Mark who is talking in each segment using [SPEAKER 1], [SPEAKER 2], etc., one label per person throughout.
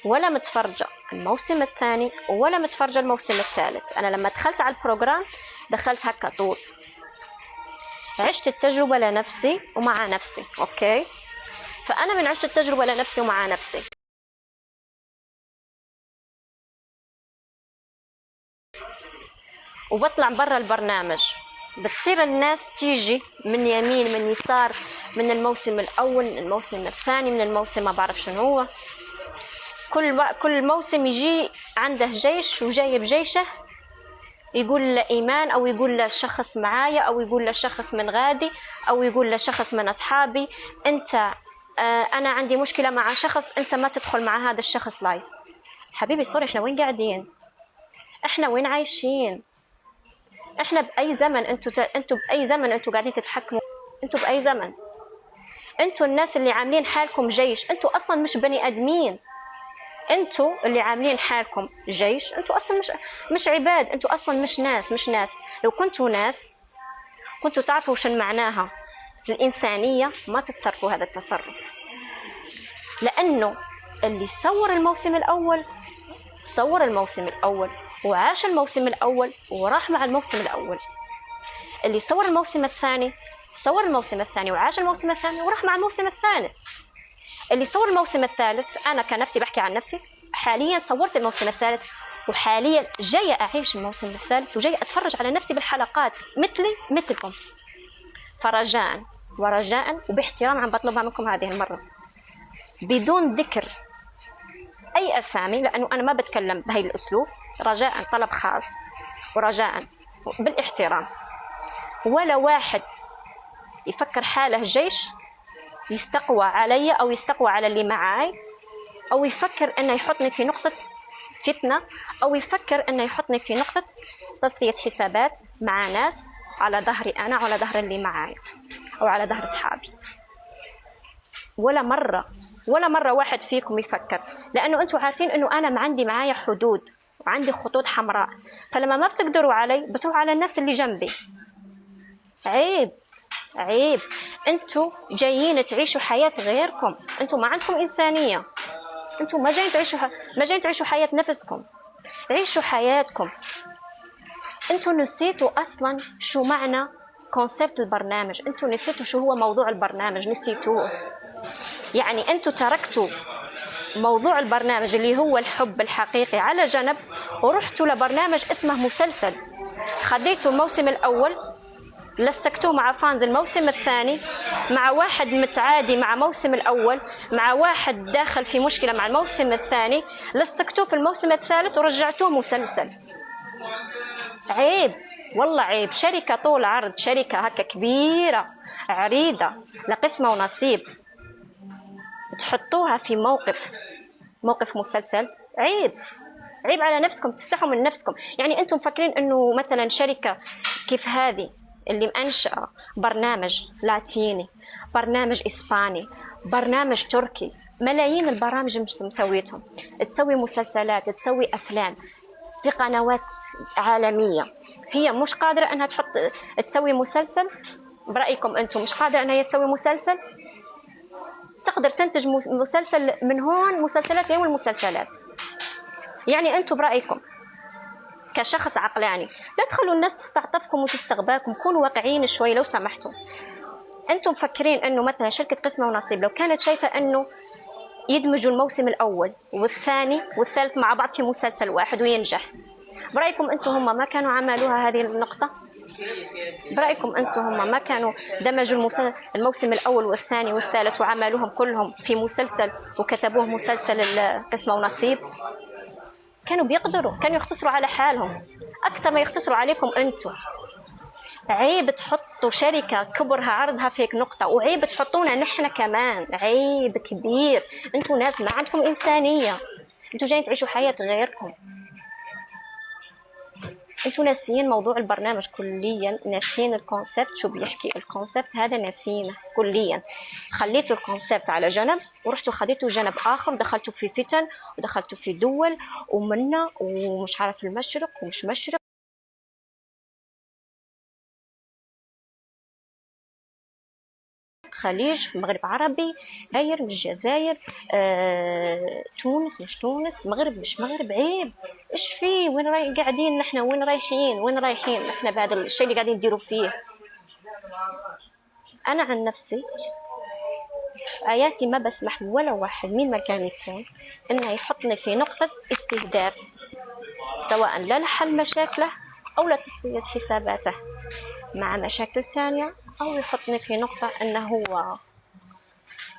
[SPEAKER 1] ولا متفرجة الموسم الثاني ولا متفرجة الموسم الثالث. أنا لما دخلت على البروجرام دخلت هكا طول، عشت التجربة لنفسي ومع نفسي. أوكي، فأنا من عشت التجربة لنفسي ومع نفسي. وبطلع برا البرنامج، بتصير الناس تيجي من يمين من يسار، من الموسم الأول، من الموسم الثاني، من الموسم ما بعرف شنو هو. كل موسم يجي عنده جيش وجايب جيشه، يقول لإيمان أو يقول لشخص معايا أو يقول لشخص من غادي أو يقول لشخص من أصحابي أنت أنا عندي مشكلة مع شخص، أنت ما تدخل مع هذا الشخص لايف. حبيبي سوري، إحنا وين قاعدين؟ إحنا وين عايشين؟ إحنا بأي زمن؟ أنتوا بأي زمن أنتوا قاعدين تتحكموا؟ أنتوا بأي زمن؟ أنتوا الناس اللي عاملين حالكم جيش، أنتوا أصلا مش بني آدمين. انتوا اللي عاملين حالكم جيش، انتوا اصلا مش عباد، انتوا اصلا مش ناس. لو كنتوا ناس كنتوا تعرفوا شن معناها الانسانيه، ما تتصرفوا هذا التصرف. لانه اللي صور الموسم الاول وعاش الموسم الاول وراح مع الموسم الاول. اللي صور الموسم الثاني وعاش الموسم الثاني وراح مع الموسم الثالث. اللي صور الموسم الثالث، انا كنفسي بحكي عن نفسي، حاليا صورت الموسم الثالث وحاليا جايه اعيش الموسم الثالث وجايه اتفرج على نفسي بالحلقات مثلكم. فرجاء ورجاء وباحترام عم بطلبها منكم هذه المره بدون ذكر اي اسامي، لانه انا ما بتكلم بهي الاسلوب. رجاء، طلب خاص ورجاء بالاحترام، ولا واحد يفكر حاله جيش يستقوى علي أو يستقوى على اللي معاي، أو يفكر أنه يحطني في نقطة فتنة، أو يفكر أنه يحطني في نقطة تصفية حسابات مع ناس على ظهري أنا وعلى ظهر اللي معاي أو على ظهر أصحابي. ولا مرة واحد فيكم يفكر، لأنه أنتوا عارفين أنه أنا عندي معايا حدود وعندي خطوط حمراء، فلما ما بتقدروا علي بتروحوا على الناس اللي جنبي. عيب. انتوا جايين تعيشوا حياة غيركم، انتوا ما عندكم إنسانية، انتوا ما جايين تعيشوا حياة نفسكم. عيشوا حياتكم. انتوا نسيتوا أصلا شو معنى كونسبت البرنامج، انتوا نسيتوا شو هو موضوع البرنامج، نسيتوه. يعني انتوا تركتوا موضوع البرنامج اللي هو الحب الحقيقي على جنب ورحتوا لبرنامج اسمه مسلسل. خديتوا الموسم الأول لسكتوه مع فانز الموسم الثاني، مع واحد متعادي مع موسم الأول، مع واحد داخل في مشكلة مع الموسم الثاني، لسكتوه في الموسم الثالث ورجعتوه مسلسل. عيب والله عيب. شركة طول عرض، شركة هكا كبيرة عريضة لقسمة ونصيب، تحطوها في موقف مسلسل. عيب على نفسكم، تستحوا من نفسكم. يعني أنتم فاكرين أنه مثلا شركة كيف هذه اللي منشأة برنامج لاتيني، برنامج إسباني، برنامج تركي، ملايين البرامج مش مسويتهم، تسوي مسلسلات، تسوي أفلام في قنوات عالمية، هي مش قادرة أنها تسوي مسلسل؟ برأيكم أنتم مش قادرة أنها تسوي مسلسل؟ تقدر تنتج مسلسل من هون، مسلسلات يوم المسلسلات. يعني أنتم برأيكم كشخص عقلاني لا تخلوا الناس تستعطفكم وتستغباكم، كونوا واقعيين شوي لو سمحتوا. أنتم مفكرين أنه مثلا شركة قسمة ونصيب لو كانت شايفة أنه يدمجوا الموسم الأول والثاني والثالث مع بعض في مسلسل واحد وينجح، برأيكم أنتم هم ما كانوا عملوها هذه النقطة؟ برأيكم أنتم هم ما كانوا دمجوا الموسم الأول والثاني والثالث وعملوهم كلهم في مسلسل وكتبوه مسلسل قسمة ونصيب؟ كانوا بيقدروا، كانوا يختصروا على حالهم أكثر ما يختصروا عليكم أنتم. عيب تحطوا شركة كبرها عرضها في هيك نقطة، وعيب تحطونا نحن كمان، عيب كبير. أنتم ناس ما عندكم إنسانية، أنتم جايين تعيشوا حياة غيركم. أنتم ناسين موضوع البرنامج كليا، ناسين الكونسبت شو بيحكي. الكونسبت هذا ناسينه كليا. خليتوا الكونسبت على جنب ورحتوا خديتوا جنب آخر، ودخلتوا في فتن ودخلتوا في دول ومنا ومش عارف المشرق ومش مشرق. خليج، مغرب عربي، جزائر مش جزائر، تونس مش تونس، مغرب مش مغرب. عيب. ايش فيه؟ وين قاعدين نحن؟ وين رايحين نحن بهذا الشيء اللي قاعدين نديروا فيه؟ انا عن نفسي آياتي ما بسمح ولا واحد من ما كان يكون إنه يحطني في نقطة استهداف، سواء لا لحل مشاكله أو لتسوية حساباته مع مشاكل تانية، أو يحطني في نقطة إنه هو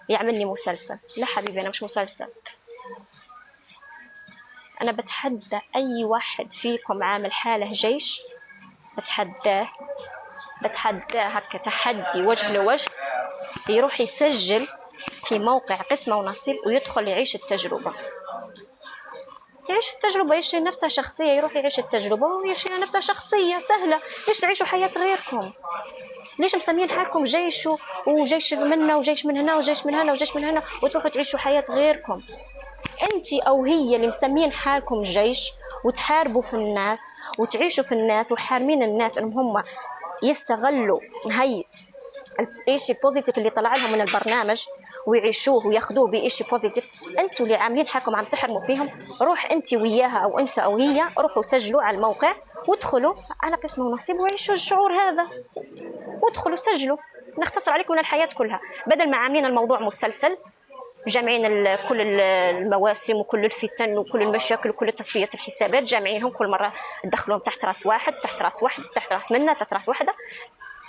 [SPEAKER 1] يعملني مسلسل. لا حبيبي، أنا مش مسلسل. أنا بتحدى أي واحد فيكم عامل حاله جيش، بتحداه هكا تحدي وجه لوجه، يروح يسجل في موقع قسمة ونصيب ويدخل يعيش التجربة، يشري نفسه شخصية، يروح يعيش التجربة ويشري نفسه شخصية سهلة. ليش تعيشوا حياة غيركم؟ ليش مسمين حالكم جيش وجيش منا وجيش من هنا وجيش من هنا وجيش من هنا وتروحوا تعيشوا حياة غيركم؟ انتي او هي اللي مسمين حالكم جيش وتحاربوا في الناس وتعيشوا في الناس وحارمين الناس انهم هم يستغلوا هاي الاشي بوزيتيف اللي طلع لهم من البرنامج ويعيشوه وياخذوه بإشي بوزيتيف. انتوا اللي عاملين حالكم عم تحرموا فيهم. روح انت وياها او انت او هي، روحوا سجلوا على الموقع وادخلوا على قسم ونصيب وعيشوا الشعور هذا، وادخلوا سجلوا. نختصر عليكم من الحياة كلها، بدل ما عاملين الموضوع مسلسل جامعين كل المواسم وكل الفتن وكل المشاكل وكل تصفية الحسابات، جامعينهم كل مرة تدخلوهم تحت راس واحد تحت راس واحد تحت راس منا تحت راس واحدة.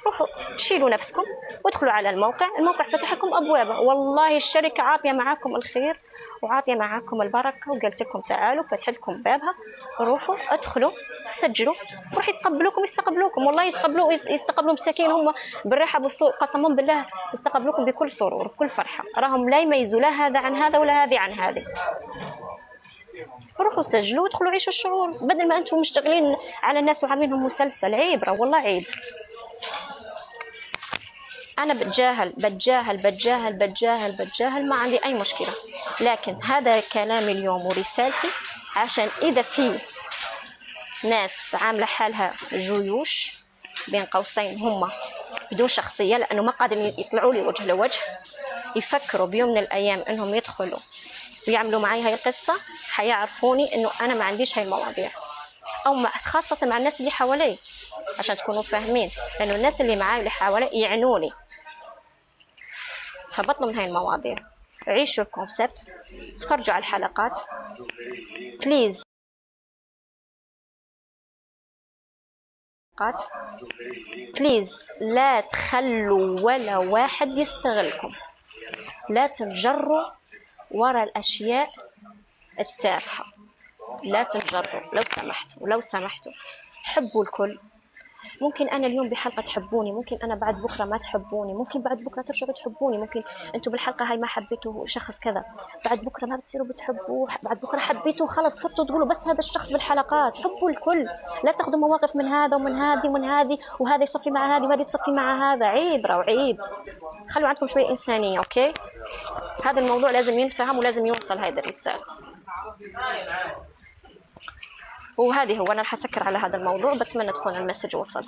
[SPEAKER 1] روحوا شيلوا نفسكم وادخلوا على الموقع فتح لكم أبوابه. والله الشركة عاطية معاكم الخير وعاطية معاكم البركة، وقلت لكم تعالوا فتح لكم بابها. روحوا ادخلوا سجلوا، وراح يستقبلوكم. والله يستقبلوا مساكين هم بالرحب والسرور، قسما بالله يستقبلوكم بكل سرور بكل فرحة. راهم لا يميزوا لا هذا عن هذا ولا هذه عن هذه. روحوا سجلوا وادخلوا عيشوا الشعور، بدل ما انتم مشتغلين على الناس وعاملينهم مسلسل. عيب، والله عيب. أنا بتجاهل، ما عندي أي مشكلة، لكن هذا كلامي اليوم ورسالتي عشان إذا في ناس عاملة حالها جيوش بين قوسين هم بدون شخصية، لأنه ما قادرين يطلعوا لي وجه لوجه، يفكروا بيوم من الأيام إنهم يدخلوا ويعملوا معي هاي القصة، حيعرفوني إنه أنا ما عنديش هاي المواضيع، أو خاصة مع الناس اللي حوالي، عشان تكونوا فاهمين إنه الناس اللي معاي واللي حوالي يعنوني. فبطلوا من هاي المواضيع، عيشوا الكونسبت، تفرجوا على الحلقات بليز. لا تخلوا ولا واحد يستغلكم، لا تنجروا وراء الأشياء التافهة، لا تنجروا لو سمحتوا حبوا الكل. ممكن أنا اليوم بحلقة تحبوني، ممكن أنا بعد بكرة ما تحبوني، ممكن بعد بكرة ترجعوا تحبوني، ممكن أنتوا بالحلقة هاي ما حبيتوا شخص كذا، بعد بكرة ما بتصيروا بتحبوه، بعد بكرة حبيتوا خلاص صرتوا تقولوا بس هذا الشخص بالحلقات. حبوا الكل، لا تاخذوا مواقف من هذا ومن هذه ومن هذه، وهذا يصفي مع هذه وهذه تصفي مع هذا. عيب وعيب. خلوا عندكم شوية إنسانية. أوكي، هذا الموضوع لازم ينفهم ولازم يوصل هذا الرسالة. وهذه هو أنا رح أسكر على هذا الموضوع، بتمنى تكون المسج وصل.